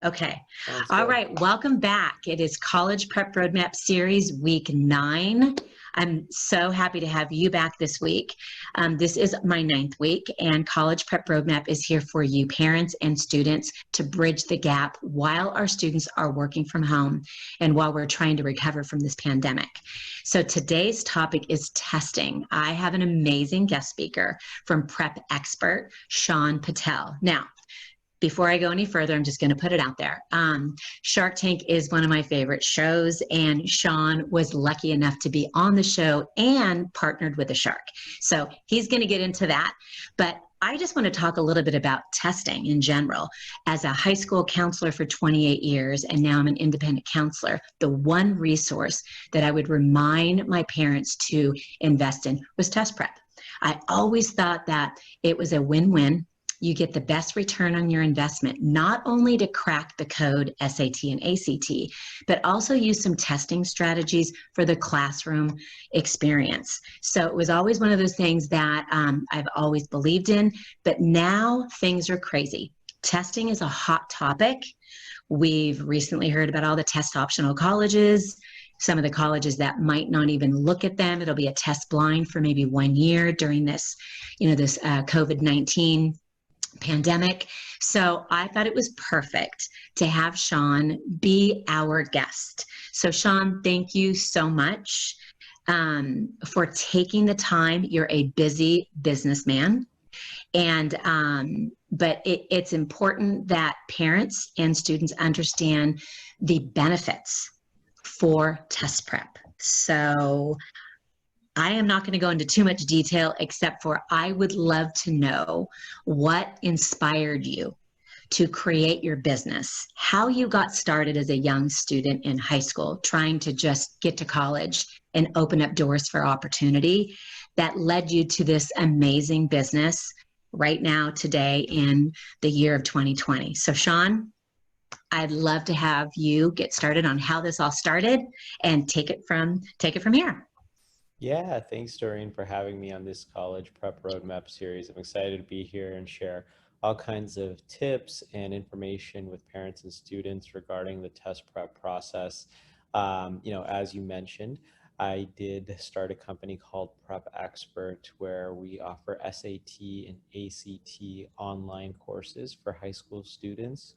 Okay. Sounds All good. right. Welcome back. It is College Prep Roadmap Series Week 9. I'm so happy to have you back this week. This is my ninth week, and College Prep Roadmap is here for you, parents and students, to bridge the gap while our students are working from home and while we're trying to recover from this pandemic. So today's topic is testing. I have an amazing guest speaker from Prep Expert, Sean Patel. Now, before I go any further, I'm just going to put it out there. Shark Tank is one of my favorite shows, and Sean was lucky enough to be on the show and partnered with a shark. So he's going to get into that. But I just want to talk a little bit about testing in general. As a high school counselor for 28 years, and now I'm an independent counselor, the one resource that I would remind my parents to invest in was test prep. I always thought that it was a win-win. You get the best return on your investment, not only to crack the code SAT and ACT, but also use some testing strategies for the classroom experience. So it was always one of those things that I've always believed in, but now things are crazy. Testing is a hot topic. We've recently heard about all the test optional colleges, some of the colleges that might not even look at them. It'll be a test blind for maybe 1 year during this, this COVID-19 pandemic. So I thought it was perfect to have Sean be our guest. So Sean, thank you so much for taking the time. You're a busy businessman, and but it's important that parents and students understand the benefits for test prep. So I am not going to go into too much detail, except for I would love to know what inspired you to create your business, how you got started as a young student in high school, trying to just get to college and open up doors for opportunity that led you to this amazing business right now, today, in the year of 2020. So, Sean, I'd love to have you get started on how this all started and take it from here. Yeah, thanks, Doreen, for having me on this College Prep Roadmap series. I'm excited to be here and share all kinds of tips and information with parents and students regarding the test prep process. As you mentioned, I did start a company called Prep Expert where we offer SAT and ACT online courses for high school students.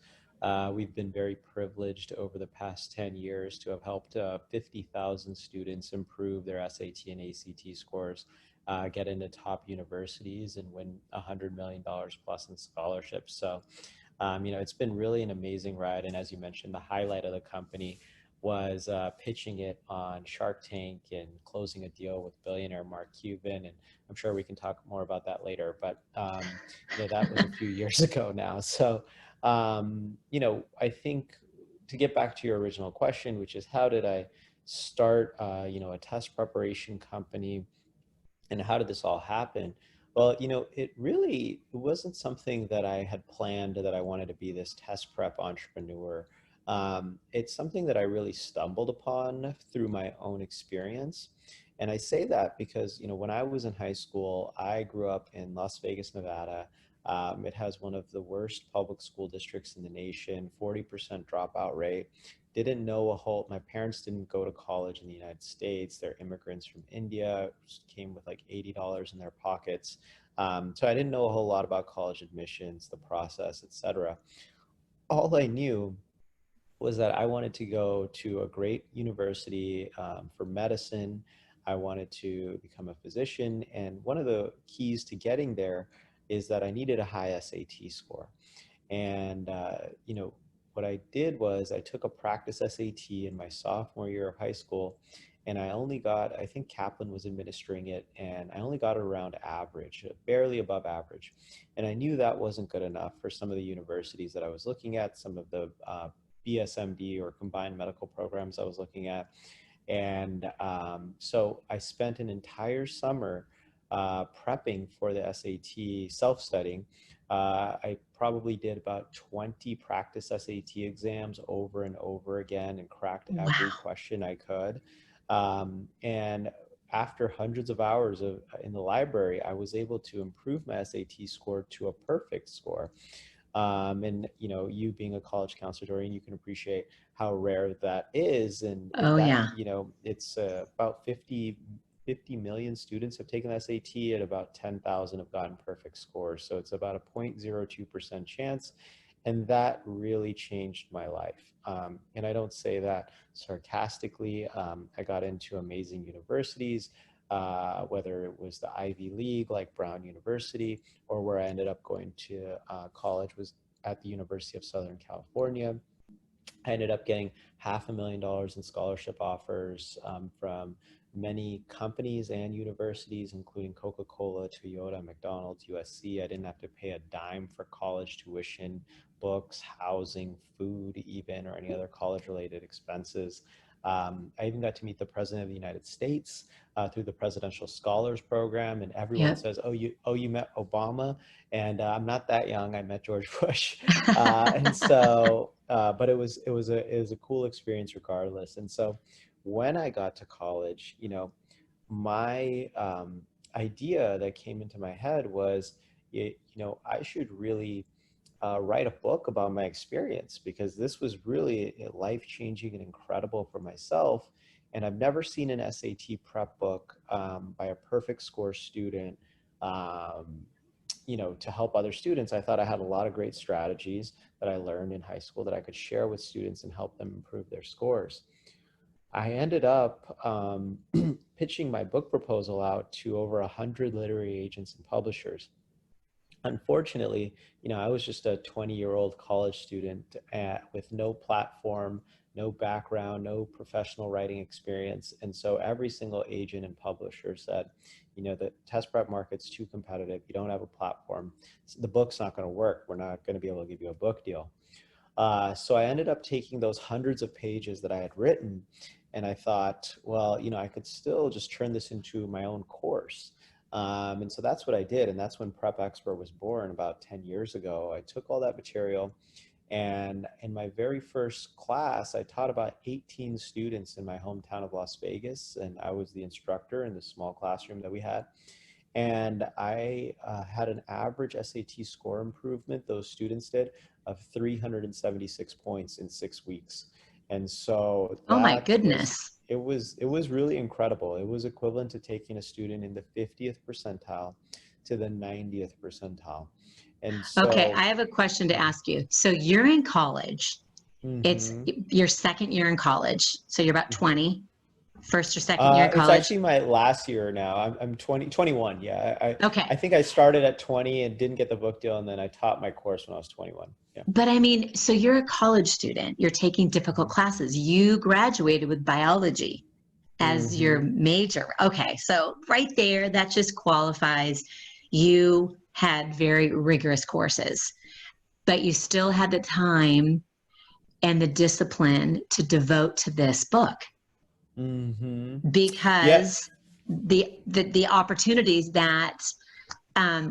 We've been very privileged over the past 10 years to have helped 50,000 students improve their SAT and ACT scores, get into top universities, and win $100 million plus in scholarships. So, it's been really an amazing ride. And as you mentioned, the highlight of the company was pitching it on Shark Tank and closing a deal with billionaire Mark Cuban. And I'm sure we can talk more about that later. But, that was a few years ago now. So, I think to get back to your original question, which is how did I start, a test preparation company, and how did this all happen? Well, it wasn't something that I had planned that I wanted to be this test prep entrepreneur. It's something that I really stumbled upon through my own experience. And I say that because, when I was in high school, I grew up in Las Vegas, Nevada. It has one of the worst public school districts in the nation, 40% dropout rate. Didn't know a whole, my parents didn't go to college in the United States. They're immigrants from India, came with like $80 in their pockets. So I didn't know a whole lot about college admissions, the process, etc. All I knew was that I wanted to go to a great university for medicine. I wanted to become a physician. And one of the keys to getting there is that I needed a high SAT score. And, what I did was I took a practice SAT in my sophomore year of high school, and I think Kaplan was administering it, and I only got it around average, barely above average. And I knew that wasn't good enough for some of the universities that I was looking at, some of the BSMD or combined medical programs I was looking at. And so I spent an entire summer prepping for the SAT, self-studying. I probably did about 20 practice SAT exams over and over again and cracked every Wow. question I could. And after hundreds of hours in the library, I was able to improve my SAT score to a perfect score. And you being a college counselor, Doreen, you can appreciate how rare that is. And Oh, that, yeah. it's about 50 million students have taken the SAT, and about 10,000 have gotten perfect scores. So it's about a 0.02% chance. And that really changed my life. And I don't say that sarcastically. I got into amazing universities, whether it was the Ivy League like Brown University, or where I ended up going to college was at the University of Southern California. I ended up getting $500,000 in scholarship offers from many companies and universities, including Coca-Cola, Toyota, McDonald's, USC. I didn't have to pay a dime for college tuition, books, housing, food, even, or any other college-related expenses. I even got to meet the President of the United States through the Presidential Scholars Program, and everyone Yep. says, "Oh, you met Obama," and I'm not that young. I met George Bush, but it was a cool experience regardless. And so, when I got to college, my idea that came into my head was, I should really write a book about my experience, because this was really life changing and incredible for myself. And I've never seen an SAT prep book by a perfect score student, um, to help other students. I thought I had a lot of great strategies that I learned in high school that I could share with students and help them improve their scores. I ended up pitching my book proposal out to over 100 literary agents and publishers. Unfortunately, I was just a 20-year-old college student with no platform, no background, no professional writing experience. And so every single agent and publisher said, the test prep market's too competitive. You don't have a platform. The book's not going to work. We're not going to be able to give you a book deal. So I ended up taking those hundreds of pages that I had written, and I thought, well, I could still just turn this into my own course. And so that's what I did. And that's when Prep Expert was born about 10 years ago. I took all that material, and in my very first class, I taught about 18 students in my hometown of Las Vegas. And I was the instructor in the small classroom that we had. And I had an average SAT score improvement, those students did, of 376 points in 6 weeks. And so Oh, my that was, goodness. it was really incredible. It was equivalent to taking a student in the 50th percentile to the 90th percentile. And Okay, I so, have a question to ask you. So you're in college. It's mhm, your second year in college. So you're about mhm. 20, first or second year in It's college. actually my last year now. I'm 21. Yeah. I Okay. think I started at 20 and didn't get the book deal. And then I taught my course when I was 21. Yeah. But I mean, so you're a college student, you're taking difficult Mhm. classes. You graduated with biology as your Mhm. major. Okay. So right there, that just qualifies. You had very rigorous courses, but you still had the time and the discipline to devote to this book Mhm. Yeah. because the opportunities that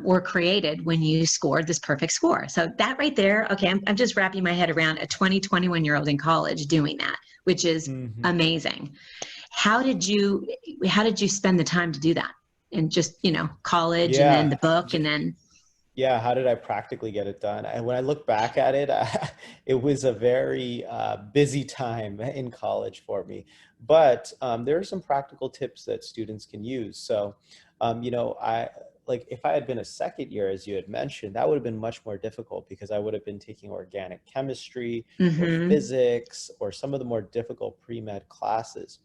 were created when you scored this perfect score. So that right there, okay, I'm just wrapping my head around a 21 year old in college doing that, which is Mhm. amazing. How did you how did you spend the time to do that? And just, college and then Yeah. the book and then Yeah. How did I practically get it done? And when I look back at it, it was a very busy time in college for me. But there are some practical tips that students can use. So, I like if I had been a second year, as you had mentioned, that would have been much more difficult because I would have been taking organic chemistry or mm-hmm. physics or some of the more difficult pre-med classes.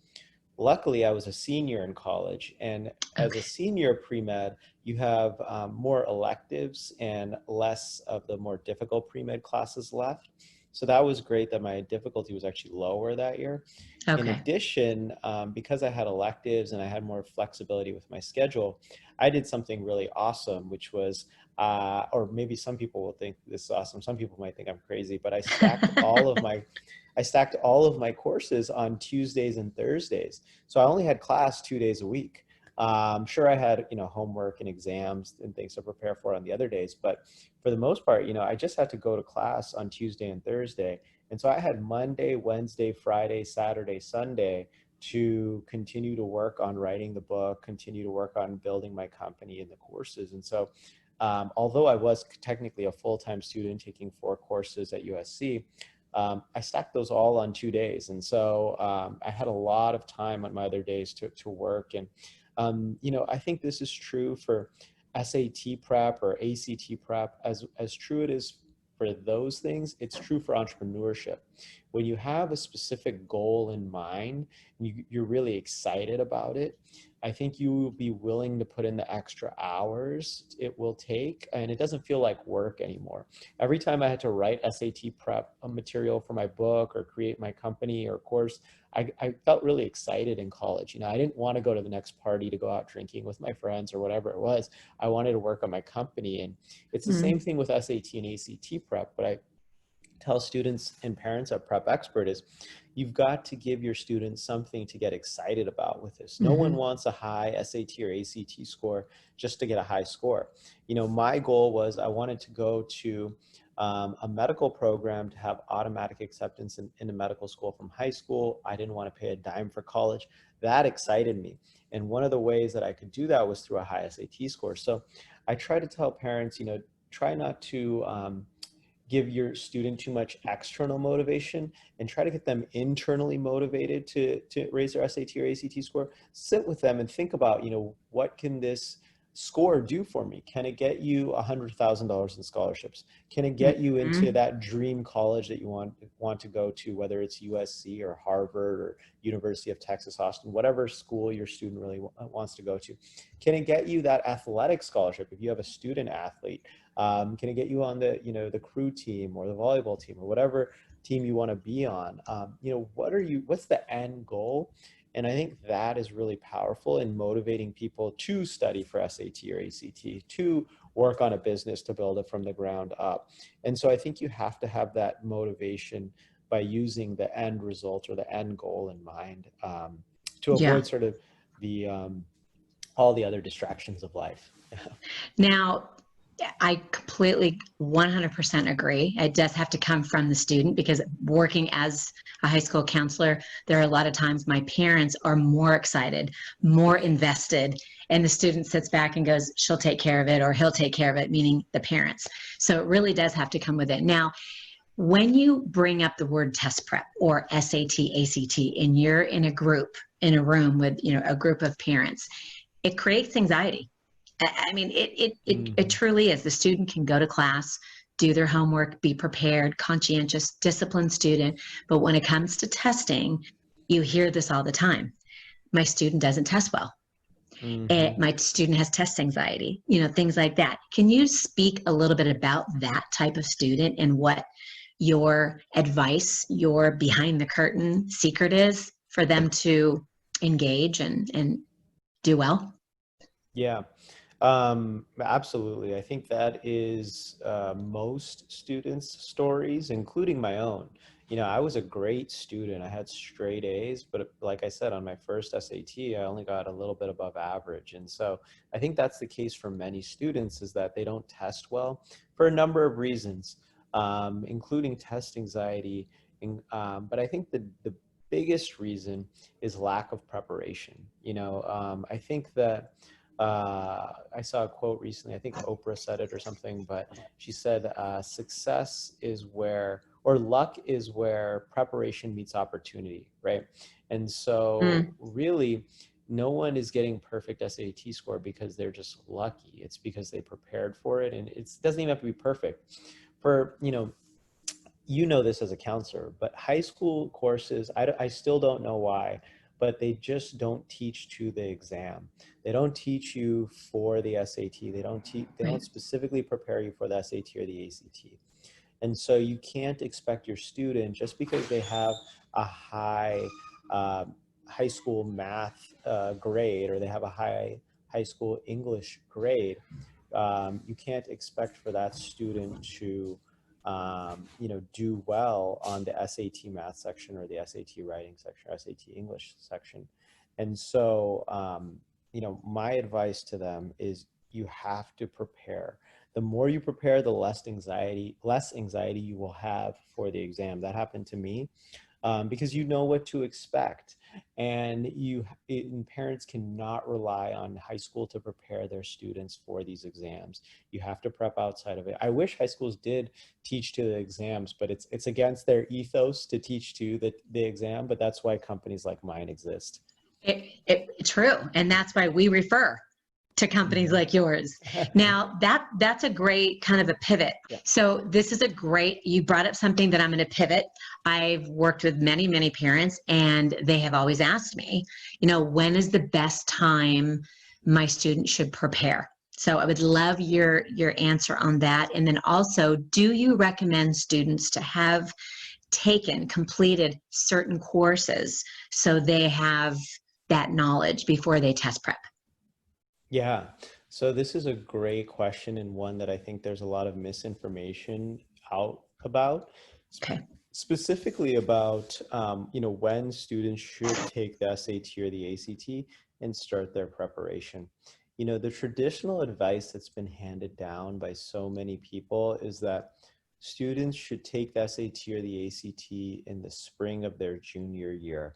Luckily, I was a senior in college, and as a Okay. senior pre-med, you have more electives and less of the more difficult pre-med classes left. So that was great that my difficulty was actually lower that year. In Okay. addition, because I had electives and I had more flexibility with my schedule, I did something really awesome, which was, or maybe some people will think this is awesome. Some people might think I'm crazy, but I stacked all of my courses on Tuesdays and Thursdays. So I only had class 2 days a week. Sure, I had homework and exams and things to prepare for on the other days, but for the most part, I just had to go to class on Tuesday and Thursday, and so I had Monday, Wednesday, Friday, Saturday, Sunday to continue to work on writing the book, continue to work on building my company and the courses. And so although I was technically a full-time student taking 4 courses at USC, I stacked those all on 2 days. And so I had a lot of time on my other days to work. And, I think this is true for SAT prep or ACT prep. As true it is for those things, it's true for entrepreneurship. When you have a specific goal in mind, and you're really excited about it, I think you will be willing to put in the extra hours it will take, and it doesn't feel like work anymore. Every time I had to write SAT prep material for my book or create my company or course, I felt really excited in college. I didn't want to go to the next party to go out drinking with my friends or whatever it was. I wanted to work on my company. And it's the same thing with SAT and ACT prep. But I tell students and parents at Prep Expert is you've got to give your students something to get excited about with this. No one wants a high SAT or ACT score just to get a high score. My goal was I wanted to go to a medical program to have automatic acceptance into medical school from high school. I didn't want to pay a dime for college. That excited me. And one of the ways that I could do that was through a high SAT score. So I try to tell parents, try not to give your student too much external motivation and try to get them internally motivated to raise their SAT or ACT score. Sit with them and think about, what can this score do for me? Can it get you $100,000 in scholarships? Can it get you into that dream college that you want to go to, whether it's USC or Harvard or University of Texas, Austin, whatever school your student really wants to go to? Can it get you that athletic scholarship if you have a student athlete? Can it get you on the, the crew team or the volleyball team or whatever team you want to be on? What's the end goal? And I think that is really powerful in motivating people to study for SAT or ACT, to work on a business, to build it from the ground up. And so I think you have to have that motivation by using the end result or the end goal in mind, to avoid sort of the all the other distractions of life. Now, I completely 100% agree. It does have to come from the student, because working as a high school counselor, there are a lot of times my parents are more excited, more invested, and the student sits back and goes, she'll take care of it, or he'll take care of it, meaning the parents. So it really does have to come with it. Now, when you bring up the word test prep or SAT, ACT, and you're in a group, in a room with, a group of parents, it creates anxiety. I mean, it truly is. The student can go to class, do their homework, be prepared, conscientious, disciplined student. But when it comes to testing, you hear this all the time. My student doesn't test well. My student has test anxiety, things like that. Can you speak a little bit about that type of student and what your advice, your behind the curtain secret is for them to engage and do well? Yeah. Absolutely. I think that is most students' stories, including my own. I was a great student. I had straight A's, but like I said, on my first SAT, I only got a little bit above average. And so I think that's the case for many students, is that they don't test well for a number of reasons, including test anxiety. But I think the biggest reason is lack of preparation. I think that I saw a quote recently, I think Oprah said it or something, but she said, success is where, or luck is where preparation meets opportunity, right? And so really, no one is getting perfect SAT score because they're just lucky. It's because they prepared for it, and it doesn't even have to be perfect. For, this as a counselor, but high school courses, I still don't know why, but they just don't teach to the exam. They don't teach you for the SAT. They don't specifically prepare you for the SAT or the ACT. And so you can't expect your student, just because they have a high high school math grade, or they have a high school English grade, you can't expect for that student to do well on the SAT math section or the SAT writing section or SAT English section. And so, my advice to them is you have to prepare. The more you prepare, the less anxiety you will have for the exam. That happened to me. because you know what to expect. And parents cannot rely on high school to prepare their students for these exams. You have to prep outside of it. I wish high schools did teach to the exams, but it's against their ethos to teach to the exam, but that's why companies like mine exist. True. And that's why we refer to companies like yours. Now that's a great kind of a pivot. Yeah. So this is you brought up something that I'm going to pivot. I've worked with many, many parents, and they have always asked me, when is the best time my student should prepare? So I would love your answer on that. And then also, do you recommend students to have completed certain courses so they have that knowledge before they test prep? Yeah, so this is a great question, and one that I think there's a lot of misinformation out about. Okay. Specifically about when students should take the SAT or the ACT and start their preparation. The traditional advice that's been handed down by so many people is that students should take the SAT or the ACT in the spring of their junior year.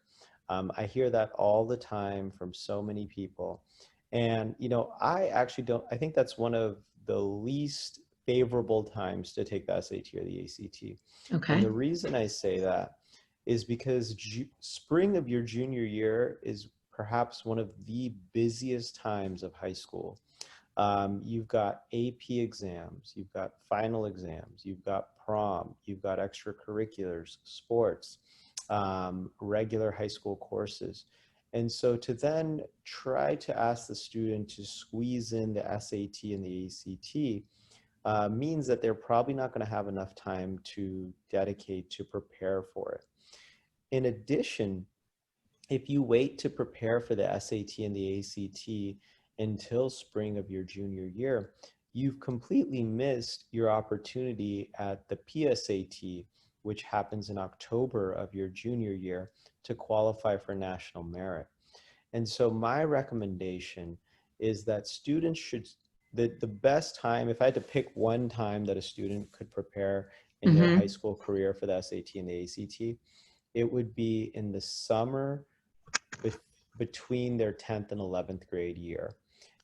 I hear that all the time from so many people. And, I actually I think that's one of the least favorable times to take the SAT or the ACT. Okay. And the reason I say that is because spring of your junior year is perhaps one of the busiest times of high school. You've got AP exams, you've got final exams, you've got prom, you've got extracurriculars, sports, regular high school courses. And so to then try to ask the student to squeeze in the SAT and the ACT means that they're probably not going to have enough time to dedicate to prepare for it. In addition, if you wait to prepare for the SAT and the ACT until spring of your junior year, you've completely missed your opportunity at the PSAT, which happens in October of your junior year, to qualify for national merit. And so my recommendation is that students should, the best time, if I had to pick one time that a student could prepare in their high school career for the SAT and the ACT, it would be in the summer between their 10th and 11th grade year.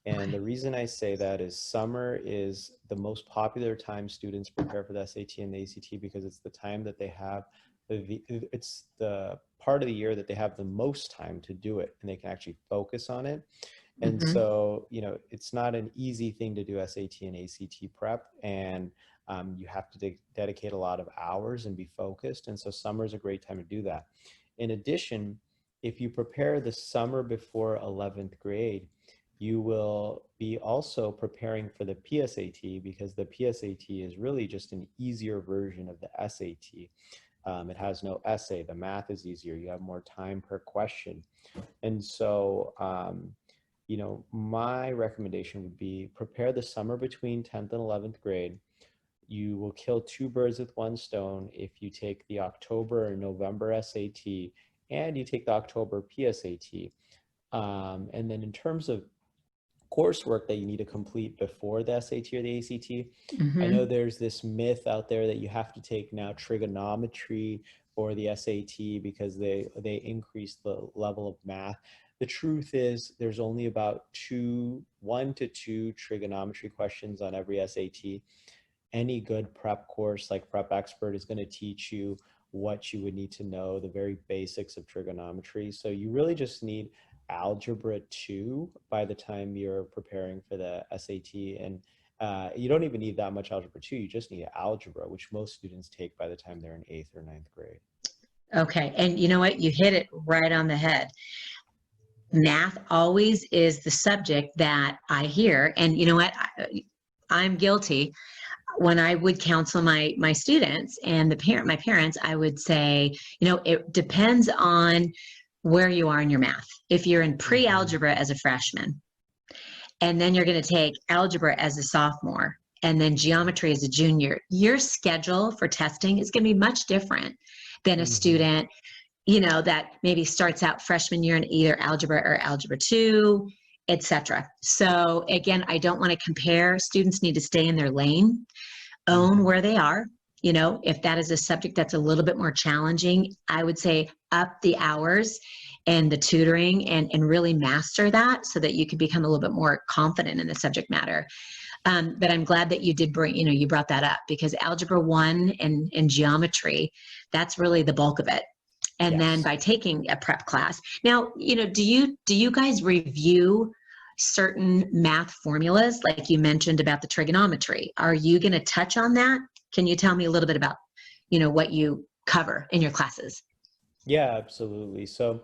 And the reason I say that is summer is the most popular time students prepare for the SAT and the ACT because it's the time that they have, it's the part of the year that they have the most time to do it and they can actually focus on it. And so, it's not an easy thing to do SAT and ACT prep, and you have to dedicate a lot of hours and be focused. And so summer is a great time to do that. In addition, if you prepare the summer before 11th grade, you will be also preparing for the PSAT because the PSAT is really just an easier version of the SAT. It has no essay. The math is easier. You have more time per question. And so, my recommendation would be prepare the summer between 10th and 11th grade. You will kill two birds with one stone if you take the October or November SAT and you take the October PSAT. And then in terms of coursework that you need to complete before the SAT or the ACT, I know there's this myth out there that you have to take now trigonometry for the SAT because they increase the level of math. The truth is there's only about 1 to 2 trigonometry questions on every SAT. Any good prep course like Prep Expert is going to teach you what you would need to know, the very basics of trigonometry. So you really just need Algebra 2 by the time you're preparing for the SAT. And you don't even need that much Algebra 2. You just need algebra, which most students take by the time they're in 8th or 9th grade. Okay. And you know what? You hit it right on the head. Math always is the subject that I hear. And you know what? I'm guilty. When I would counsel my students and my parents, I would say, it depends on where you are in your math. If you're in pre-algebra as a freshman, and then you're going to take algebra as a sophomore, and then geometry as a junior, your schedule for testing is going to be much different than a student, that maybe starts out freshman year in either algebra or algebra 2, etc. So again, I don't want to compare. Students need to stay in their lane, own where they are, You know, if that is a subject that's a little bit more challenging, I would say up the hours and the tutoring and really master that so that you can become a little bit more confident in the subject matter. But I'm glad that you did bring, you know, you brought that up because Algebra 1 and geometry, that's really the bulk of it. And then Yes. by taking a prep class. Now, you know, do you guys review certain math formulas like you mentioned about the trigonometry? Are you going to touch on that? Can you tell me a little bit about, you know, what you cover in your classes? Yeah, absolutely. So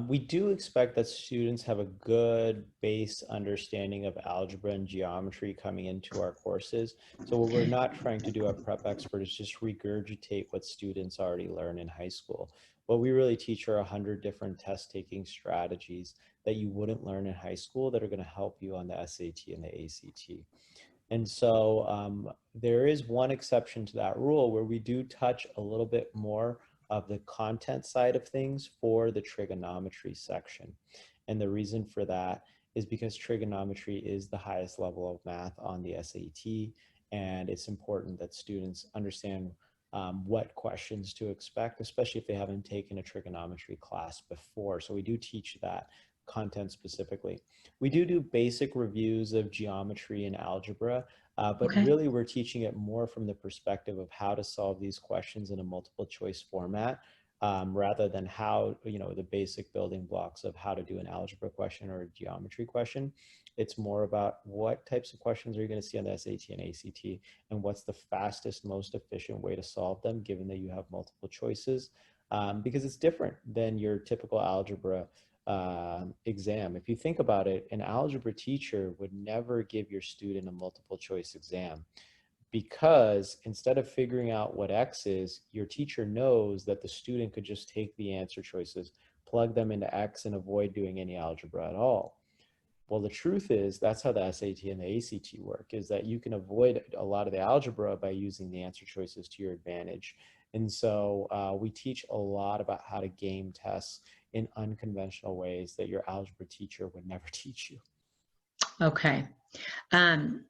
we do expect that students have a good base understanding of algebra and geometry coming into our courses. So what we're not trying to do at Prep Expert is just regurgitate what students already learn in high school. What we really teach are 100 different test taking strategies that you wouldn't learn in high school that are going to help you on the SAT and the ACT. And so there is one exception to that rule where we do touch a little bit more of the content side of things for the trigonometry section. And the reason for that is because trigonometry is the highest level of math on the SAT, and it's important that students understand what questions to expect, especially if they haven't taken a trigonometry class before. So we do teach that content specifically. We do basic reviews of geometry and algebra, but Okay. really we're teaching it more from the perspective of how to solve these questions in a multiple choice format, rather than how, you know, the basic building blocks of how to do an algebra question or a geometry question. It's more about what types of questions are you going to see on the SAT and ACT, and what's the fastest, most efficient way to solve them, given that you have multiple choices, because it's different than your typical algebra exam. If you think about it, an algebra teacher would never give your student a multiple choice exam, because instead of figuring out what X is, your teacher knows that the student could just take the answer choices, plug them into X, and avoid doing any algebra at all. Well, the truth is that's how the SAT and the ACT work, is that you can avoid a lot of the algebra by using the answer choices to your advantage. And so we teach a lot about how to game tests in unconventional ways that your algebra teacher would never teach you. Okay. Um,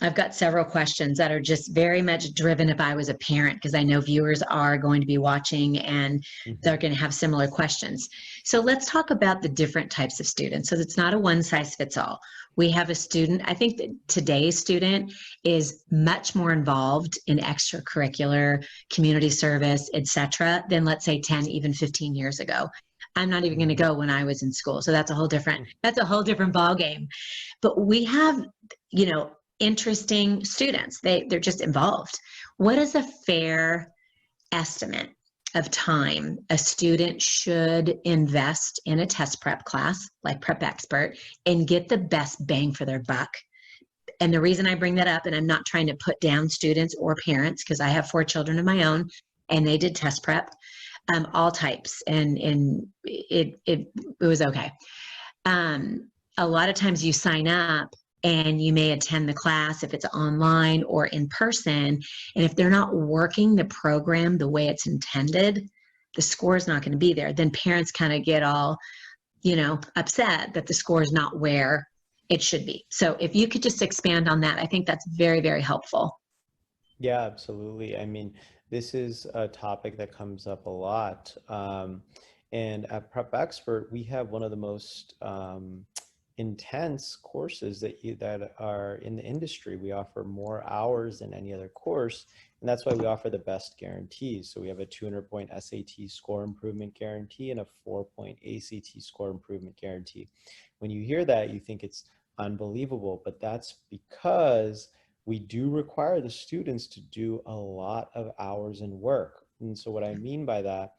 I've got several questions that are just very much driven if I was a parent, because I know viewers are going to be watching and they're Mhm. going to have similar questions. So let's talk about the different types of students. So it's not a one size fits all. We have a student, I think that today's student is much more involved in extracurricular, community service, etc., than let's say 10, even 15 years ago. I'm not even going to Mhm. go when I was in school. So that's a whole different ball game. But we have, you know, interesting students. They're just involved. What is a fair estimate of time a student should invest in a test prep class like Prep Expert and get the best bang for their buck? And the reason I bring that up, and I'm not trying to put down students or parents because I have 4 children of my own and they did test prep, all types, and it was okay. um, a lot of times you sign up and you may attend the class if it's online or in person. And if they're not working the program the way it's intended, the score is not going to be there. Then parents kind of get all, you know, upset that the score is not where it should be. So if you could just expand on that, I think that's very, very helpful. Yeah, absolutely. I mean, this is a topic that comes up a lot. And at Prep Expert, we have one of the most intense courses that are in the industry. We offer more hours than any other course, and that's why we offer the best guarantees. So we have a 200-point SAT score improvement guarantee and a 4-point ACT score improvement guarantee. When you hear that, you think it's unbelievable, but that's because we do require the students to do a lot of hours in work. And so what I mean by that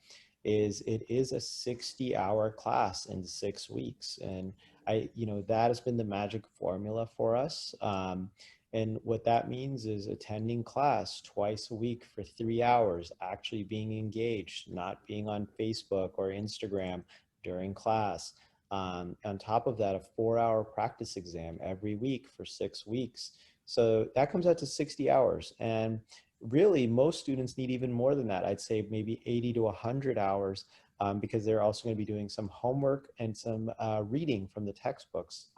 is it is a 60-hour class in 6 weeks. And that has been the magic formula for us. And what that means is attending class twice a week for 3 hours, actually being engaged, not being on Facebook or Instagram during class. On top of that, a 4-hour practice exam every week for 6 weeks. So that comes out to 60 hours. And really, most students need even more than that. I'd say maybe 80 to 100 hours, because they're also going to be doing some homework and some reading from the textbooks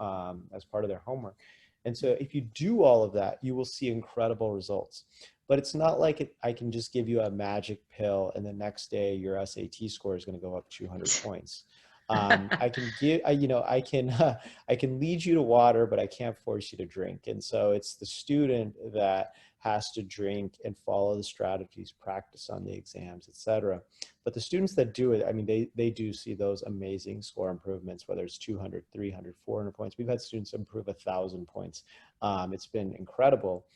as part of their homework. And so if you do all of that, you will see incredible results. but it's not like I can just give you a magic pill and the next day your SAT score is going to go up 200 points. I can give, you know, I can, I can lead you to water, but I can't force you to drink. And so it's the student that has to drink and follow the strategies, practice on the exams, etc. But the students that do it, I mean, they do see those amazing score improvements, whether it's 200, 300, 400 points. We've had students improve 1,000 points. It's been incredible,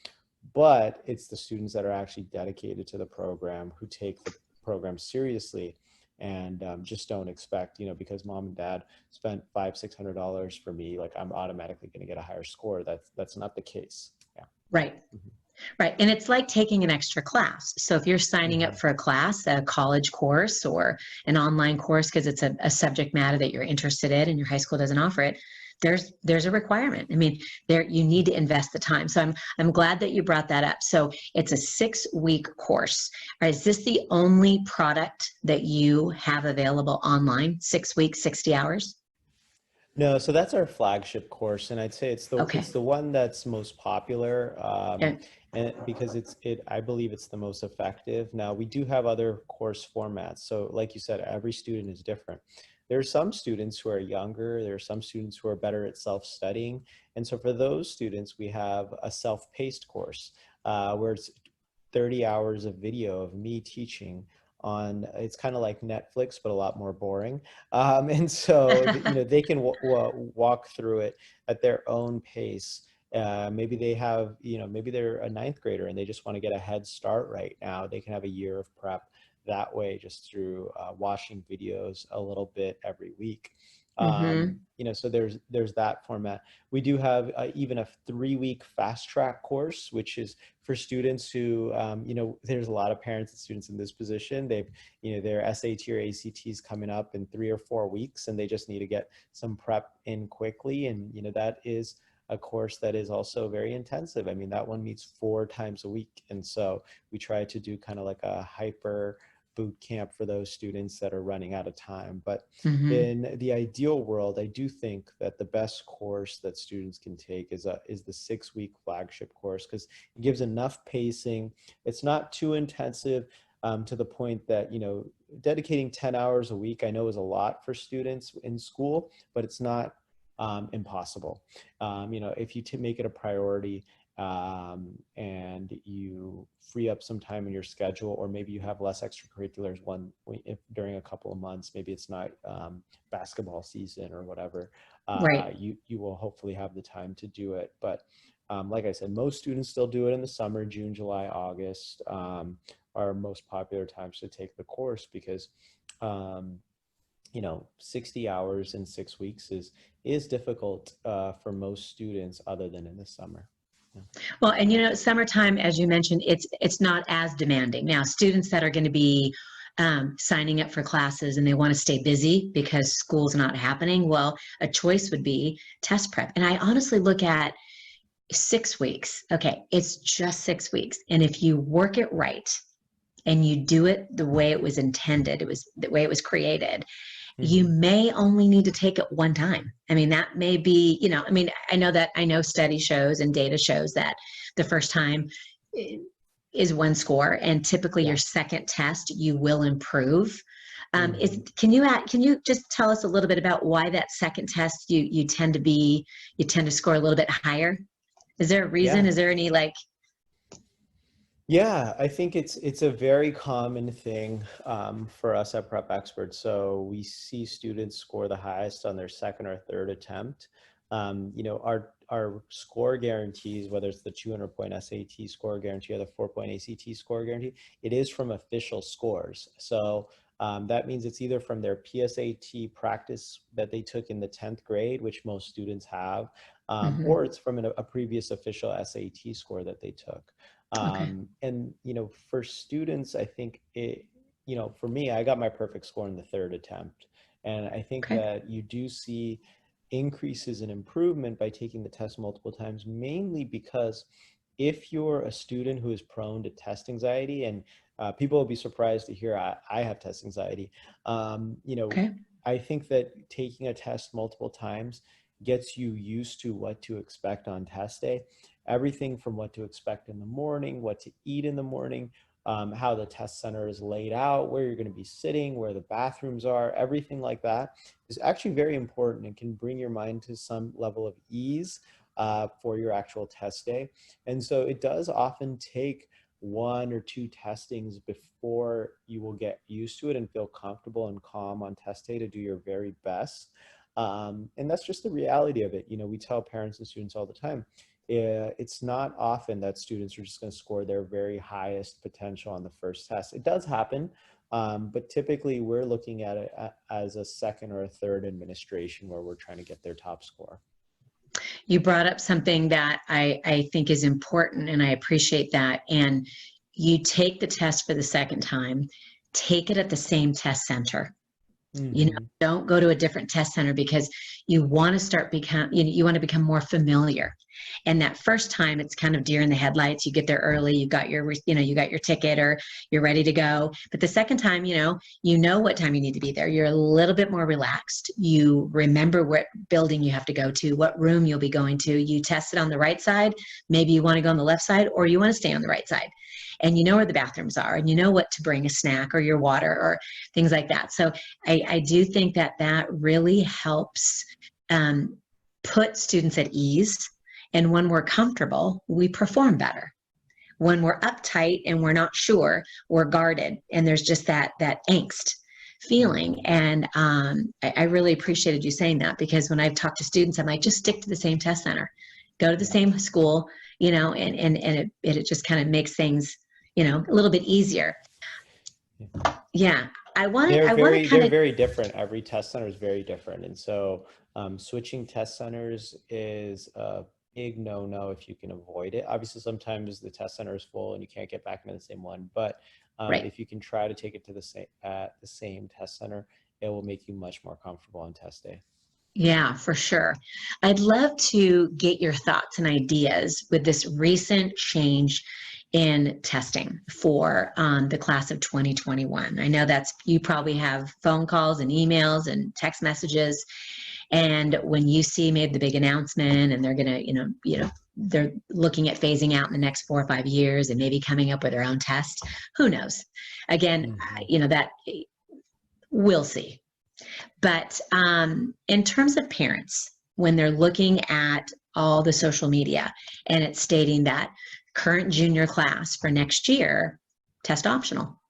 but it's the students that are actually dedicated to the program, who take the program seriously, and just don't expect, you know, because mom and dad spent $500-600 for me, like I'm automatically going to get a higher score. That's not the case. Yeah. Right. Right. And it's like taking an extra class. So if you're signing up for a class, a college course or an online course, because it's a subject matter that you're interested in and your high school doesn't offer it, there's a requirement. I mean, you need to invest the time. So I'm glad that you brought that up. So it's a 6-week course. Is this the only product that you have available online? 6 weeks, 60 hours? No, so that's our flagship course, and I'd say it's Okay. the one that's most popular, Yeah. and because I believe it's the most effective. Now we do have other course formats, so like you said, every student is different. There are some students who are younger. There are some students who are better at self-studying, and so for those students, we have a self-paced course where it's 30 hours of video of me teaching on. It's kind of like Netflix, but a lot more boring. And so, you know, they can walk through it at their own pace. Maybe they have, you know, maybe they're a ninth grader and they just want to get a head start right now. They can have a year of prep that way, just through watching videos a little bit every week. Mm-hmm. You know, so there's that format. We do have even a 3-week fast track course, which is for students who, you know, there's a lot of parents and students in this position. They've, you know, their SAT or ACTs coming up in 3 or 4 weeks, and they just need to get some prep in quickly. And, you know, that is a course that is also very intensive. I mean, that one meets 4 times a week. And so we try to do kind of like a hyper boot camp for those students that are running out of time. But Mm-hmm. in the ideal world, I do think that the best course that students can take is the 6-week flagship course, because it gives enough pacing. It's not too intensive, to the point that, you know, dedicating 10 hours a week I know is a lot for students in school, but it's not impossible. You know, if you make it a priority, and you free up some time in your schedule, or maybe you have less extracurriculars if during a couple of months, maybe it's not basketball season or whatever, Right. you will hopefully have the time to do it. But like I said, most students still do it in the summer. June, July, August are most popular times to take the course, because you know, 60 hours in 6 weeks is difficult for most students, other than in the summer. Yeah. Well, and you know, summertime, as you mentioned, it's not as demanding. Now, students that are going to be signing up for classes and they want to stay busy because school's not happening, well, a choice would be test prep. And I honestly look at 6 weeks. Okay, it's just 6 weeks. And if you work it right and you do it the way it was intended, it was the way it was created, you Mhm. may only need to take it one time. I mean, that may be, you know, I mean, I know study shows and data shows that the first time is one score, and typically your Yeah. second test you will improve. Mhm. Can you just tell us a little bit about why that second test you tend to score a little bit higher? Is there a reason? Yeah. Is there any like? Yeah, I think it's a very common thing for us at Prep Experts. So we see students score the highest on their second or third attempt. You know, our score guarantees, whether it's the 200-point SAT score guarantee or the 4-point ACT score guarantee, it is from official scores. So that means it's either from their PSAT practice that they took in the 10th grade, which most students have, Mhm. or it's from a previous official SAT score that they took. Okay. And, you know, for students, I think you know, for me, I got my perfect score in the third attempt. And I think Okay. that you do see increases in improvement by taking the test multiple times, mainly because if you're a student who is prone to test anxiety, and people will be surprised to hear I have test anxiety, you know, Okay. I think that taking a test multiple times gets you used to what to expect on test day. Everything from what to expect in the morning, what to eat in the morning, how the test center is laid out, where you're going to be sitting, where the bathrooms are, everything like that is actually very important and can bring your mind to some level of ease for your actual test day. And so it does often take one or two testings before you will get used to it and feel comfortable and calm on test day to do your very best. And that's just the reality of it. You know, we tell parents and students all the time, it's not often that students are just going to score their very highest potential on the first test. It does happen, but typically we're looking at it as a second or a third administration where we're trying to get their top score. You brought up something that I think is important, and I appreciate that. And you take the test for the second time, take it at the same test center. You know, Mm-hmm. don't go to a different test center, because you want to you want to become more familiar. And that first time, it's kind of deer in the headlights. You get there early, you got your, you got your ticket, or you're ready to go. But the second time, you know what time you need to be there. You're a little bit more relaxed. You remember what building you have to go to, what room you'll be going to. You test it on the right side. Maybe you want to go on the left side, or you want to stay on the right side. And you know where the bathrooms are, and you know what to bring, a snack or your water or things like that. So I do think that that really helps put students at ease. And when we're comfortable, we perform better. When we're uptight and we're not sure, we're guarded, and there's just that angst feeling. And I really appreciated you saying that, because when I've talked to students, I'm like, just stick to the same test center, go to the same school, and it just kind of makes things, a little bit easier. Yeah. They're very different. Every test center is very different. And so switching test centers is a big no-no if you can avoid it. Obviously, sometimes the test center is full and you can't get back into the same one. But Right. if you can try to take it to the same test center, it will make you much more comfortable on test day. Yeah, for sure. I'd love to get your thoughts and ideas with this recent change in testing for the class of 2021. I know you probably have phone calls and emails and text messages. And when you see maybe the big announcement, and they're gonna, they're looking at phasing out in the next 4 or 5 years and maybe coming up with their own test, who knows? Again, Mhm. that we'll see. But in terms of parents, when they're looking at all the social media and it's stating that current junior class for next year, test optional,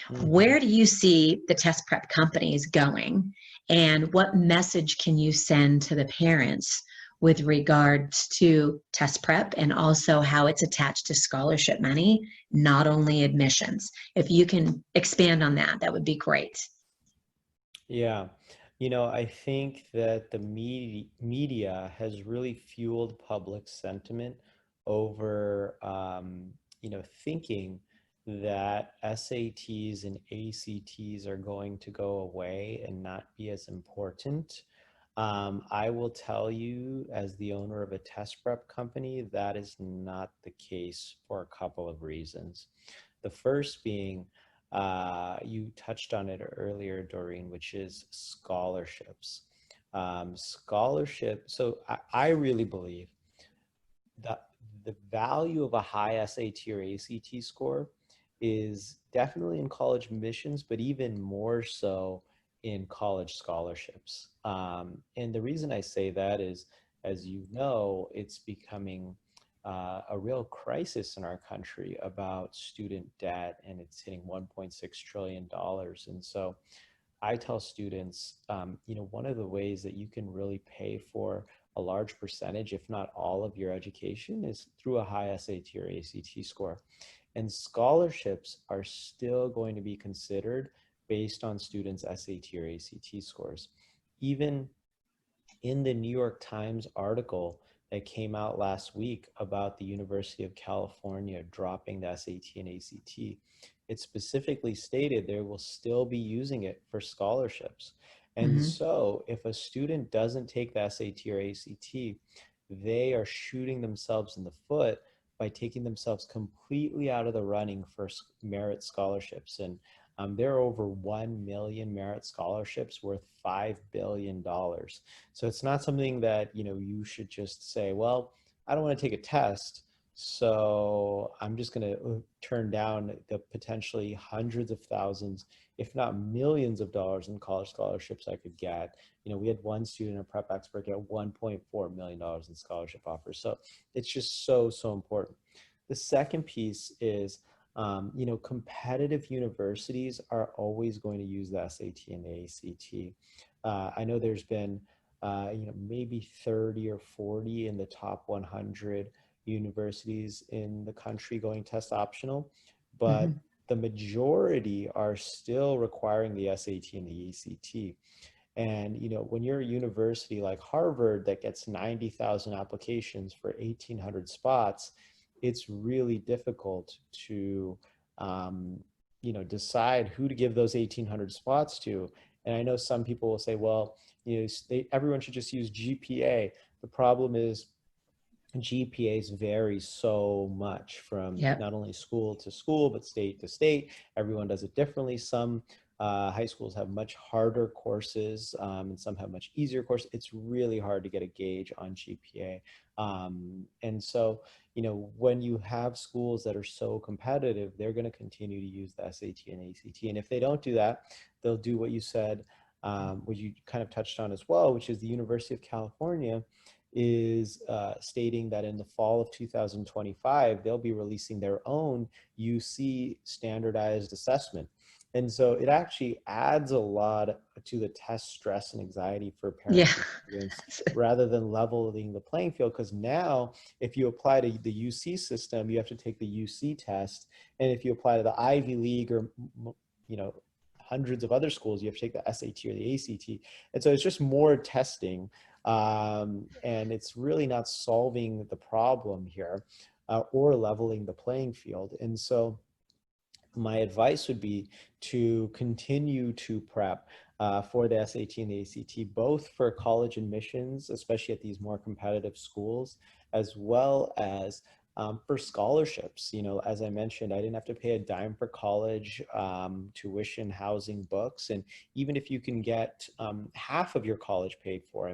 Mhm. where do you see the test prep companies going? And what message can you send to the parents with regards to test prep, and also how it's attached to scholarship money, not only admissions? If you can expand on that, that would be great. Yeah. I think that the media has really fueled public sentiment over, thinking that SATs and ACTs are going to go away and not be as important. I will tell you, as the owner of a test prep company, that is not the case for a couple of reasons. The first being, you touched on it earlier, Doreen, which is scholarships. So I really believe that the value of a high SAT or ACT score is definitely in college admissions, but even more so in college scholarships. And the reason I say that is, as you know, it's becoming a real crisis in our country about student debt, and it's hitting $1.6 trillion. And so I tell students, one of the ways that you can really pay for a large percentage, if not all of your education, is through a high SAT or ACT score. And scholarships are still going to be considered based on students' SAT or ACT scores. Even in the New York Times article that came out last week about the University of California dropping the SAT and ACT, it specifically stated they will still be using it for scholarships. And Mhm. so if a student doesn't take the SAT or ACT, they are shooting themselves in the foot by taking themselves completely out of the running for merit scholarships. And There are over 1 million merit scholarships worth $5 billion. So it's not something that, you should just say, well, I don't want to take a test, so I'm just going to turn down the potentially hundreds of thousands, if not millions of dollars in college scholarships I could get. We had one student, a prep expert, get $1.4 million in scholarship offers. So it's just so, so important. The second piece is, competitive universities are always going to use the SAT and the ACT. I know there's been, maybe 30 or 40 in the top 100 universities in the country going test optional, but the majority are still requiring the SAT and the ACT. And, when you're a university like Harvard that gets 90,000 applications for 1,800 spots, it's really difficult to, decide who to give those 1,800 spots to. And I know some people will say, well, everyone should just use GPA. The problem is GPAs vary so much from not only school to school, but state to state. Everyone does it differently. Some high schools have much harder courses, and some have much easier courses. It's really hard to get a gauge on GPA. And so, when you have schools that are so competitive, they're going to continue to use the SAT and ACT. And if they don't do that, they'll do what you said, what you kind of touched on as well, which is the University of California is stating that in the fall of 2025, they'll be releasing their own UC standardized assessment. And so it actually adds a lot to the test stress and anxiety for parents and students, rather than leveling the playing field. Because now, if you apply to the UC system, you have to take the UC test. And if you apply to the Ivy League or, hundreds of other schools, you have to take the SAT or the ACT. And so it's just more testing. And it's really not solving the problem here or leveling the playing field. And so my advice would be to continue to prep for the SAT and the ACT, both for college admissions, especially at these more competitive schools, as well as for scholarships. As I mentioned, I didn't have to pay a dime for college, tuition, housing, books. And even if you can get half of your college paid for,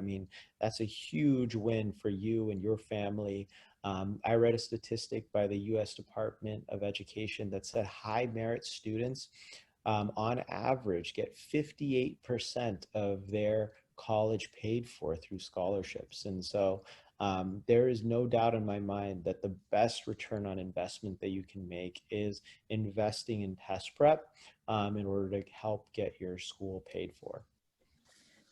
that's a huge win for you and your family. I read a statistic by the U.S. Department of Education that said high merit students on average get 58% of their college paid for through scholarships. And so there is no doubt in my mind that the best return on investment that you can make is investing in test prep in order to help get your school paid for.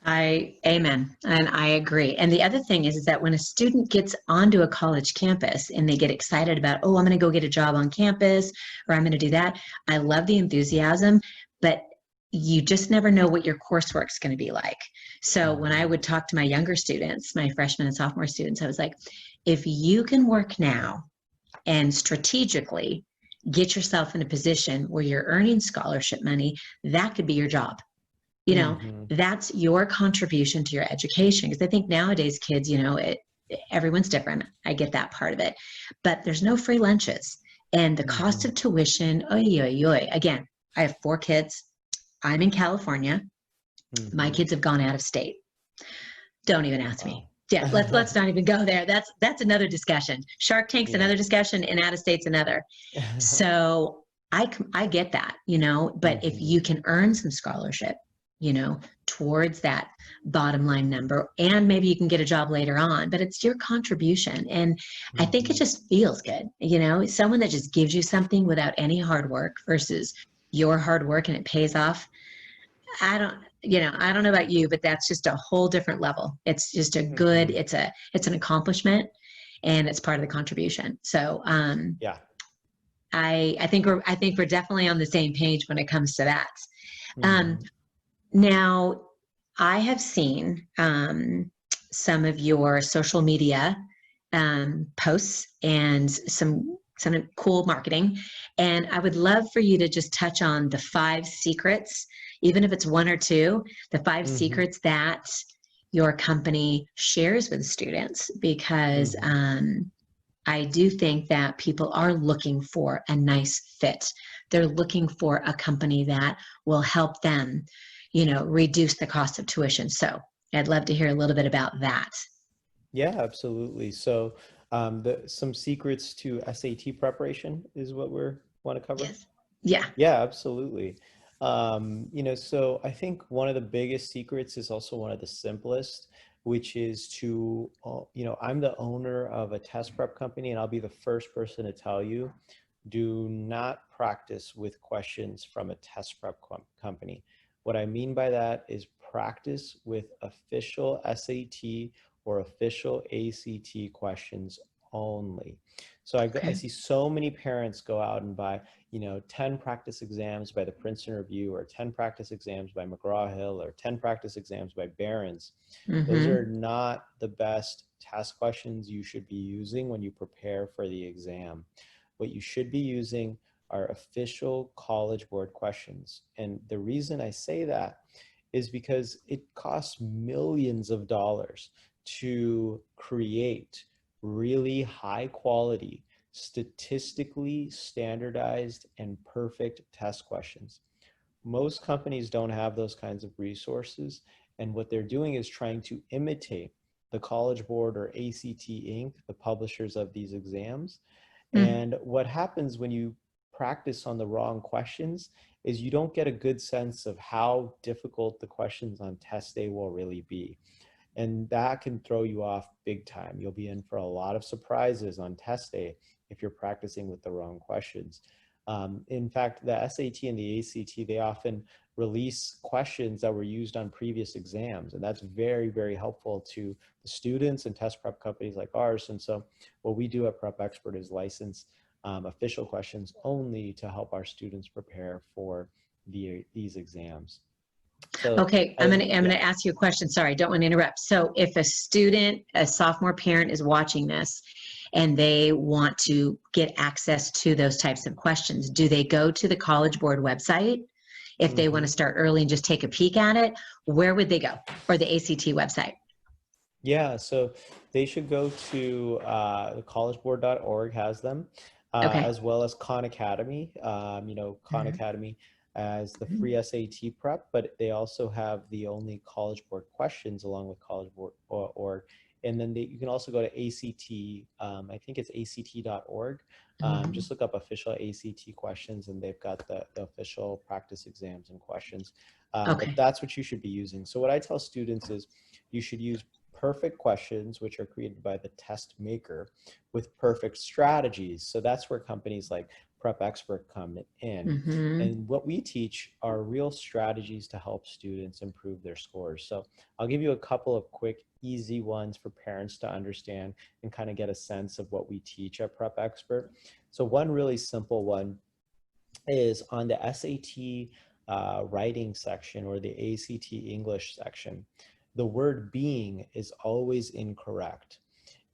Amen. And I agree. And the other thing is that when a student gets onto a college campus and they get excited about, oh, I'm going to go get a job on campus, or I'm going to do that. I love the enthusiasm, but you just never know what your coursework's going to be like. So when I would talk to my younger students, my freshman and sophomore students, I was like, if you can work now and strategically get yourself in a position where you're earning scholarship money, that could be your job. That's your contribution to your education. Because I think nowadays kids, everyone's different. I get that part of it, but there's no free lunches, and the cost of tuition. Again, I have 4 kids. I'm in California. My kids have gone out of state. Don't even ask me. Yeah, let's not even go there. That's another discussion. Shark Tank's another discussion, and out of state's another. So I get that, but if you can earn some scholarship, towards that bottom line number, and maybe you can get a job later on, but it's your contribution. And I think it just feels good, someone that just gives you something without any hard work versus your hard work and it pays off. I don't know about you, but that's just a whole different level. It's just a good, it's an accomplishment, and it's part of the contribution. So, I think we're definitely on the same page when it comes to that. Now, I have seen some of your social media posts and some cool marketing, and I would love for you to just touch on the 5 secrets, even if it's 1 or 2, the 5 secrets that your company shares with students, because I do think that people are looking for a nice fit they're looking for a company that will help them, reduce the cost of tuition. So I'd love to hear a little bit about that. Yeah, absolutely. So, some secrets to SAT preparation is what we want to cover. Yes. Yeah. Yeah, absolutely. So I think one of the biggest secrets is also one of the simplest, which is I'm the owner of a test prep company, and I'll be the first person to tell you, do not practice with questions from a test prep company. What I mean by that is practice with official SAT or official ACT questions only. So I Okay. see so many parents go out and buy 10 practice exams by the Princeton Review, or 10 practice exams by McGraw-Hill, or 10 practice exams by Barron's. Those Mm-hmm. are not the best test questions you should be using when you prepare for the exam. What you should be using are official College Board questions. And the reason I say that is because it costs millions of dollars to create really high quality, statistically standardized, and perfect test questions. Most companies don't have those kinds of resources. And what they're doing is trying to imitate the College Board or ACT Inc., the publishers of these exams. Mm. And what happens when you practice on the wrong questions is you don't get a good sense of how difficult the questions on test day will really be. And that can throw you off big time. You'll be in for a lot of surprises on test day if you're practicing with the wrong questions. In fact, the SAT and the ACT, they often release questions that were used on previous exams. And that's very, very helpful to the students and test prep companies like ours. And so what we do at Prep Expert is license official questions only to help our students prepare for these exams. So Okay, I'm gonna yeah. ask you a question. Sorry, don't want to interrupt. So if a student, a sophomore parent is watching this and they want to get access to those types of questions, do they go to the College Board website if they want to Mhm. start early and just take a peek at it? Where would they go? Or the ACT website? Yeah, so they should go to collegeboard.org has them, Okay. as well as Khan Academy. Khan Mhm. Academy as the Mhm. free SAT prep, but they also have the only College Board questions along with collegeboard.org. And then you can also go to ACT, I think it's act.org. Mhm. Just look up official ACT questions, and they've got the official practice exams and questions. But Okay. that's what you should be using. So what I tell students is you should use perfect questions, which are created by the test maker, with perfect strategies. So that's where companies like Prep Expert come in. Mhm. And what we teach are real strategies to help students improve their scores. So I'll give you a couple of quick, easy ones for parents to understand and kind of get a sense of what we teach at Prep Expert. So one really simple one is on the SAT writing section or the ACT English section. The word being is always incorrect.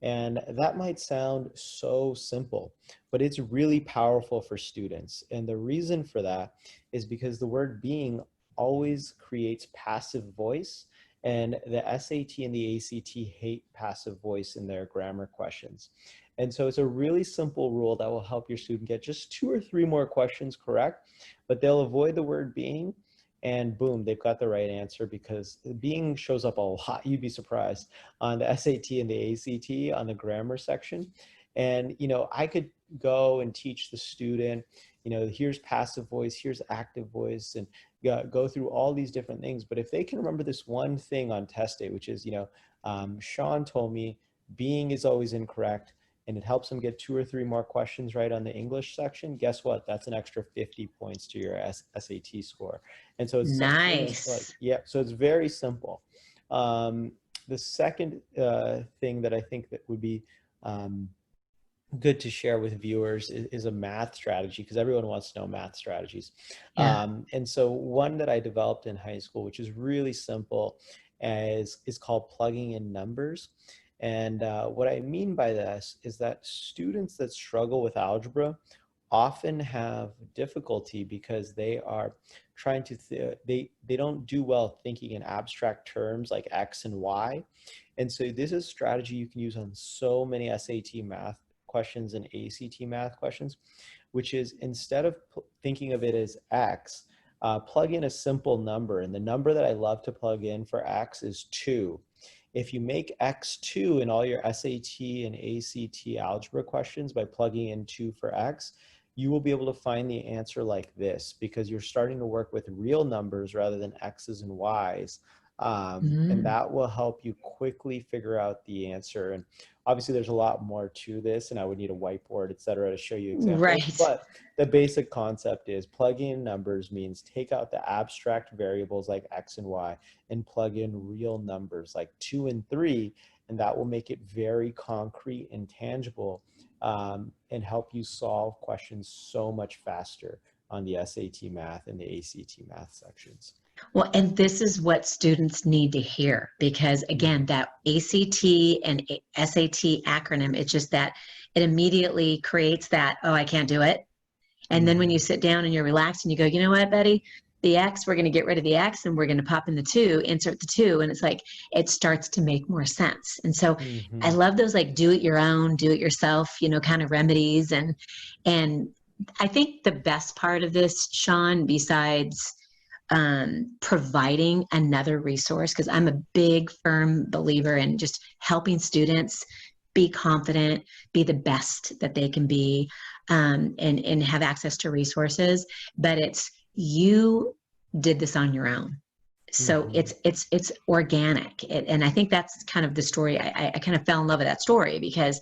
And that might sound so simple, but it's really powerful for students. And the reason for that is because the word being always creates passive voice, and the SAT and the ACT hate passive voice in their grammar questions. And so it's a really simple rule that will help your student get just 2 or 3 more questions correct, but they'll avoid the word being, and boom, they've got the right answer, because being shows up a lot. You'd be surprised on the SAT and the ACT on the grammar section. And, I could go and teach the student, here's passive voice, here's active voice, and go through all these different things. But if they can remember this one thing on test day, which is, Sean told me being is always incorrect, and it helps them get 2 or 3 more questions right on the English section, guess what? That's an extra 50 points to your SAT score. And so it's such things like, Nice. yeah, so it's very simple. Um, the second thing that I think that would be um, good to share with viewers is a math strategy, because everyone wants to know math strategies. Yeah. And so one that I developed in high school, which is really simple, is called plugging in numbers. And what I mean by this is that students that struggle with algebra often have difficulty because they are trying to they don't do well thinking in abstract terms like x and y. And so this is a strategy you can use on so many SAT math questions and ACT math questions. which is instead of thinking of it as X, plug in a simple number. And the number that I love to plug in for X is 2. If you make X 2 in all your SAT and ACT algebra questions by plugging in 2 for X, you will be able to find the answer like this, because you're starting to work with real numbers rather than X's and Y's. And Mm. that will help you quickly figure out the answer. And obviously there's a lot more to this, and I would need a whiteboard, et cetera, to show you examples. Right. But the basic concept is plugging in numbers means take out the abstract variables like X and Y and plug in real numbers like 2 and 3, and that will make it very concrete and tangible, and help you solve questions so much faster on the SAT math and the ACT math sections. Well, and this is what students need to hear because, again, that ACT and SAT acronym, it's just that it immediately creates that, oh, I can't do it. And then when you Mhm. sit down and you're relaxed and you go, you know what, Betty, the X, we're going to get rid of the X and we're going to pop in the 2, insert the 2. And it's like, it starts to make more sense. And so I Mhm. love those like do it your own, do it yourself, kind of remedies. And I think the best part of this, Sean, besides providing another resource, because I'm a big firm believer in just helping students be confident, be the best that they can be, and have access to resources. But it's you did this on your own. So Mhm. it's organic. And I think that's kind of the story. I kind of fell in love with that story because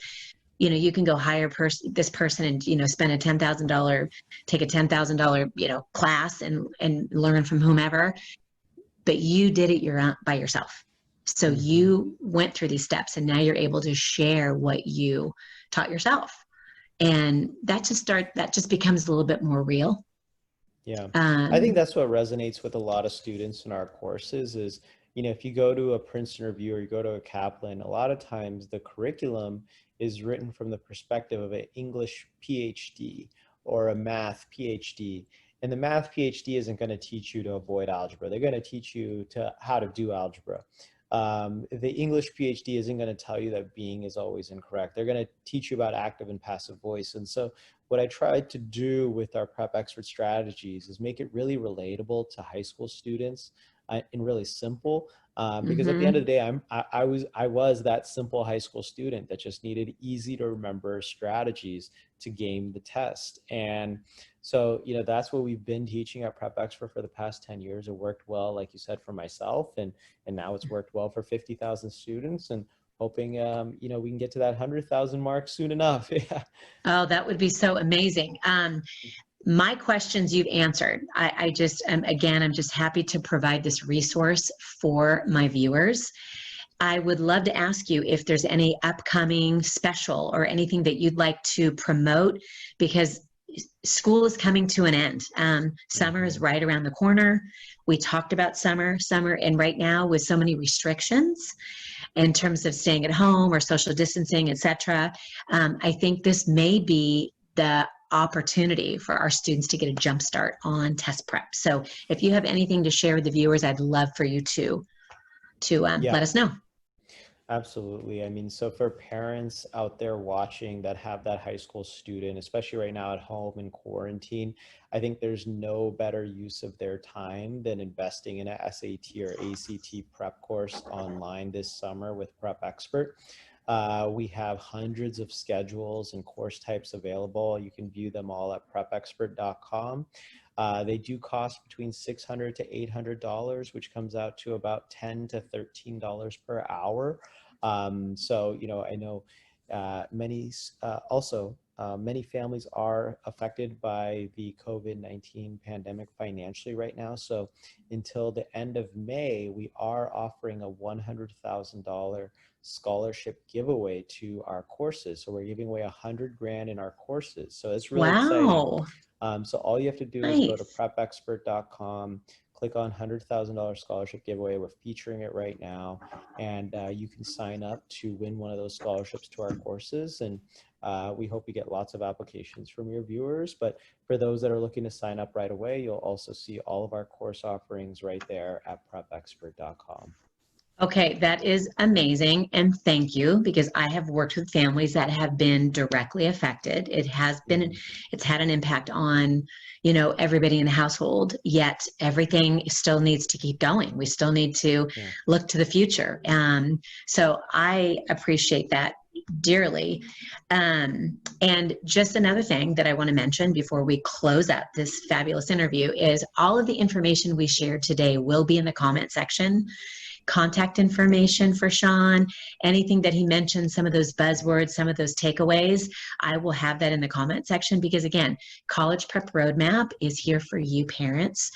you can go hire this person and spend a $10,000, take a $10,000 class and learn from whomever, but you did it by yourself. So Mhm. you went through these steps and now you're able to share what you taught yourself, and that just becomes a little bit more real. Yeah, I think um, that's what resonates with a lot of students in our courses is, if you go to a Princeton Review or you go to a Kaplan, a lot of times the curriculum is written from the perspective of an English PhD or a math PhD. And the math PhD isn't going to teach you to avoid algebra. They're going to teach you to how to do algebra. The English PhD isn't going to tell you that being is always incorrect. They're going to teach you about active and passive voice. And so what I tried to do with our Prep Expert strategies is make it really relatable to high school students, and really simple. Because at the end of mm-hmm. the day, I was that simple high school student that just needed easy to remember strategies to game the test. And so, that's what we've been teaching at Prep Expert for the past 10 years. It worked well, like you said, for myself, and now it's worked well for 50,000 students, and hoping, we can get to that 100,000 mark soon enough. Yeah. Oh, that would be so amazing. My questions you've answered. I just again, I'm just happy to provide this resource for my viewers. I would love to ask you if there's any upcoming special or anything that you'd like to promote, because school is coming to an end. Summer is Mhm. right around the corner. We talked about summer, and right now with so many restrictions in terms of staying at home or social distancing, etc., I think this may be the opportunity for our students to get a jump start on test prep. So if you have anything to share with the viewers, I'd love for you to Yeah. let us know. Absolutely. I mean, so for parents out there watching that have that high school student, especially right now at home in quarantine, I think there's no better use of their time than investing in a SAT or ACT prep course online this summer with Prep Expert. We have hundreds of schedules and course types available. You can view them all at prepexpert.com. They do cost between $600 to $800, which comes out to about $10 to $13 per hour. So, I know many families are affected by the COVID-19 pandemic financially right now. So until the end of May, we are offering a $100,000 scholarship giveaway to our courses. So we're giving away 100 grand in our courses. So it's really exciting. Wow. So all you have to do is go to Nice. prepexpert.com, click on $100,000 scholarship giveaway. We're featuring it right now, and you can sign up to win one of those scholarships to our courses. And we hope we get lots of applications from your viewers. But for those that are looking to sign up right away, you'll also see all of our course offerings right there at prepexpert.com. Okay, that is amazing. And thank you, because I have worked with families that have been directly affected. Mhm. It's had an impact on, everybody in the household, yet everything still needs to keep going. We still need to Yeah. look to the future. So I appreciate that dearly. And just another thing that I want to mention before we close out this fabulous interview is all of the information we shared today will be in the comment section. Contact information for Sean, anything that he mentioned, some of those buzzwords, some of those takeaways, I will have that in the comment section because, again, College Prep Roadmap is here for you parents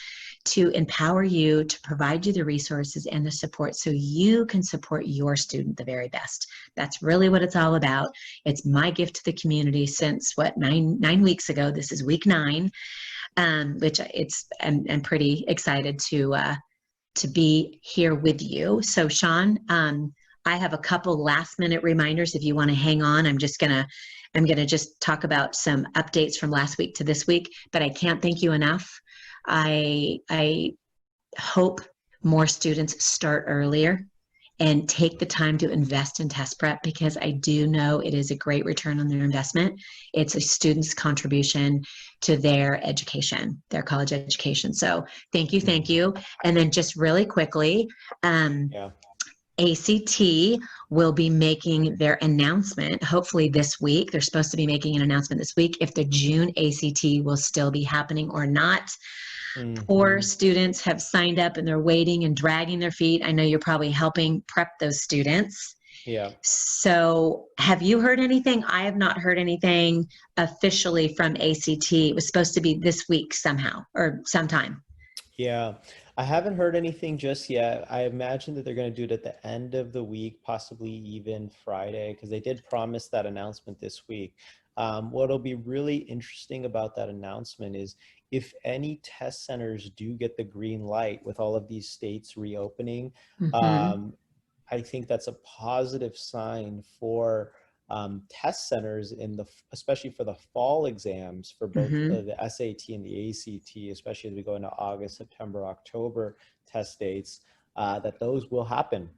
to empower you, to provide you the resources and the support so you can support your student the very best. That's really what it's all about. It's my gift to the community since, 9 weeks ago. This is week 9, which I'm pretty excited to be here with you. So Sean, I have a couple last minute reminders if you want to hang on. I'm gonna just talk about some updates from last week to this week, but I can't thank you enough. I hope more students start earlier and take the time to invest in test prep because I do know it is a great return on their investment. It's a student's contribution to their education, their college education. So thank you, thank Mhm. you. And then just really quickly, Yeah. ACT will be making their announcement hopefully this week. They're supposed to be making an announcement this week if the June ACT will still be happening or not. Poor Hmm. students have signed up and they're waiting and dragging their feet. I know you're probably helping prep those students. Yeah. So, have you heard anything? I have not heard anything officially from ACT. It was supposed to be this week somehow or sometime. Yeah, I haven't heard anything just yet. I imagine that they're going to do it at the end of the week, possibly even Friday, because they did promise that announcement this week. What'll be really interesting about that announcement is if any test centers do get the green light with all of these states reopening, Mm-hmm. um, I think that's a positive sign for test centers especially for the fall exams for both Mm-hmm. the SAT and the ACT, especially as we go into August, September, October test dates, that those will happen.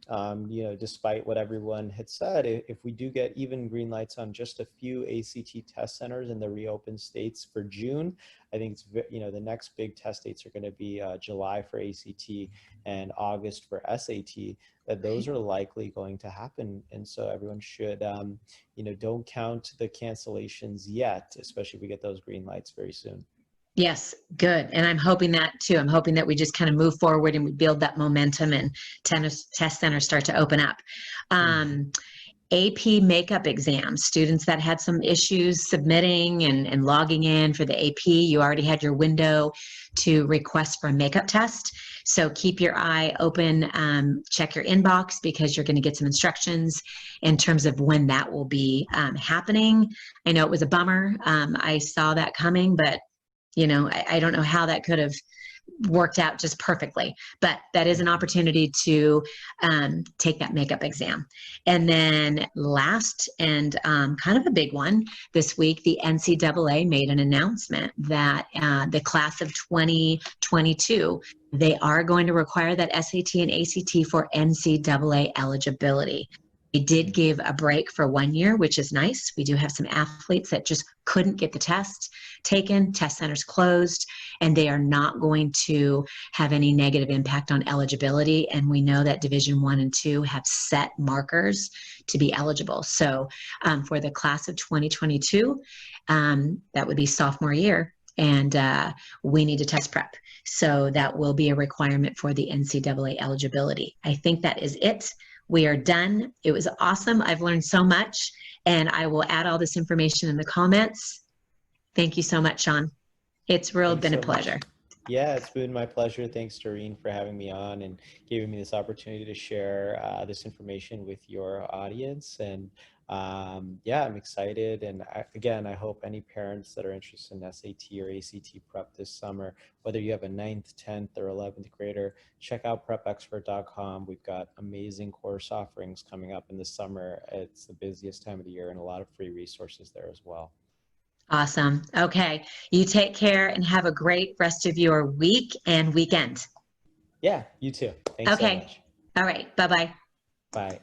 Despite what everyone had said, if we do get even green lights on just a few ACT test centers in the reopened states for June, I think the next big test dates are going to be July for ACT and August for SAT. That those are likely going to happen, and so everyone should don't count the cancellations yet, especially if we get those green lights very soon. Yes, good. And I'm hoping that too. I'm hoping that we just kind of move forward and we build that momentum and test centers start to open up. Mhm. Um, AP makeup exams, students that had some issues submitting and logging in for the AP, you already had your window to request for a makeup test. So keep your eye open, check your inbox because you're going to get some instructions in terms of when that will be happening. I know it was a bummer. I saw that coming, but I don't know how that could have worked out just perfectly, but that is an Mhm. opportunity to take that makeup exam. And then last and kind of a big one this week, the NCAA made an announcement that the class of 2022, they are going to require that SAT and ACT for NCAA eligibility. They did give a break for 1 year, which is nice. We do have some athletes that just couldn't get the test taken, test centers closed, and they are not going to have any negative impact on eligibility. And we know that Division I and II have set markers to be eligible. So for the class of 2022, that would be sophomore year, and we need to test prep. So that will be a requirement for the NCAA eligibility. I think that is it. We are done. It was awesome. I've learned so much, and I will add all this information in the comments. Thank you so much, Sean. It's really Thanks been a so much. pleasure. Yeah, it's been my pleasure. Thanks, Doreen, for having me on and giving me this opportunity to share this information with your audience. And yeah, I'm excited. And again, I hope any parents that are interested in SAT or ACT prep this summer, whether you have a 9th, 10th, or 11th grader, check out prepexpert.com. We've got amazing course offerings coming up in the summer. It's the busiest time of the year and a lot of free resources there as well. Awesome. Okay. You take care and have a great rest of your week and weekend. Yeah, you too. Thanks so Okay. much. All right. Bye-bye. Bye.